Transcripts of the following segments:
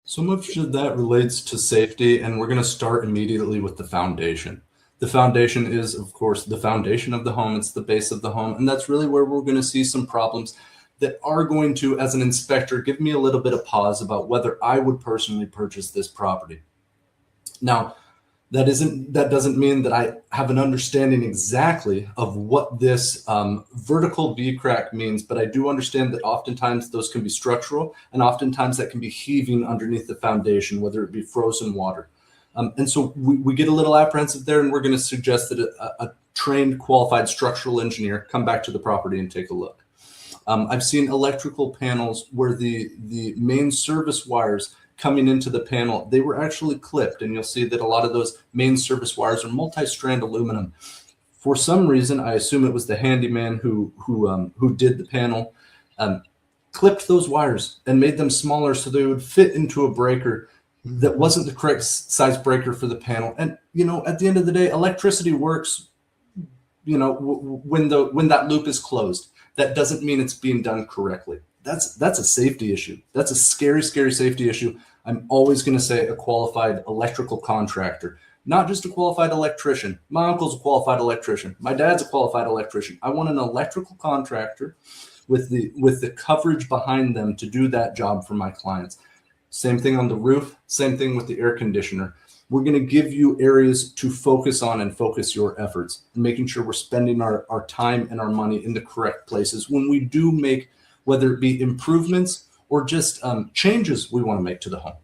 So much of that relates to safety, and we're going to start immediately with the foundation. The foundation is, of course, the foundation of the home. It's the base of the home, and that's really where we're going to see some problems that are going to, as an inspector, give me a little bit of pause about whether I would personally purchase this property. Now, that doesn't mean that I have an understanding exactly of what this vertical V crack means, but I do understand that oftentimes those can be structural, and oftentimes that can be heaving underneath the foundation, whether it be frozen water. And so we get a little apprehensive there, and we're going to suggest that a trained, qualified structural engineer come back to the property and take a look. I've seen electrical panels where the main service wires coming into the panel, they were actually clipped, and you'll see that a lot of those main service wires are multi-strand aluminum. For some reason, I assume it was the handyman who did the panel, clipped those wires and made them smaller so they would fit into a breaker that wasn't the correct size breaker for the panel. And at the end of the day, electricity works. When that loop is closed, that doesn't mean it's being done correctly. That's a safety issue. That's a scary, scary safety issue. I'm always going to say a qualified electrical contractor, not just a qualified electrician. My uncle's a qualified electrician. My dad's a qualified electrician. I want an electrical contractor with the coverage behind them to do that job for my clients. Same thing on the roof, same thing with the air conditioner. We're going to give you areas to focus on and focus your efforts, and making sure we're spending our time and our money in the correct places when we do make, whether it be improvements or just changes we want to make to the home.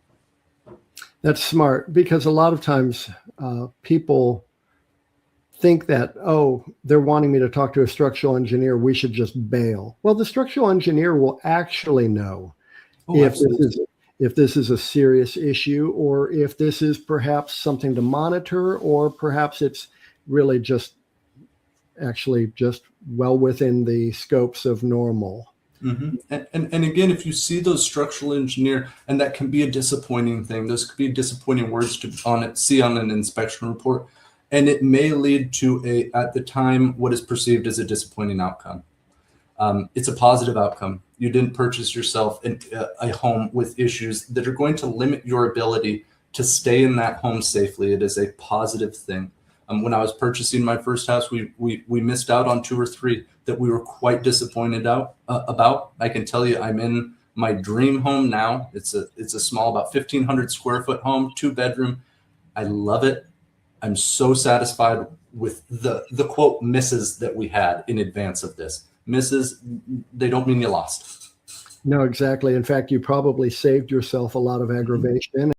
That's smart, because a lot of times people think that, they're wanting me to talk to a structural engineer, we should just bail. Well, the structural engineer will actually know if this is a serious issue, or if this is perhaps something to monitor, or perhaps it's really just well within the scopes of normal. Mm-hmm. And again, if you see those structural engineer, and that can be a disappointing thing, those could be disappointing words to see on an inspection report, and it may lead to at the time, what is perceived as a disappointing outcome. It's a positive outcome. You didn't purchase yourself a home with issues that are going to limit your ability to stay in that home safely. It is a positive thing. When I was purchasing my first house, we missed out on 2 or 3 that we were quite disappointed about. I can tell you, I'm in my dream home now. It's a small, about 1,500 square foot home, 2-bedroom. I love it. I'm so satisfied with the quote misses that we had in advance of this. Misses, they don't mean you lost. No, exactly. In fact, you probably saved yourself a lot of aggravation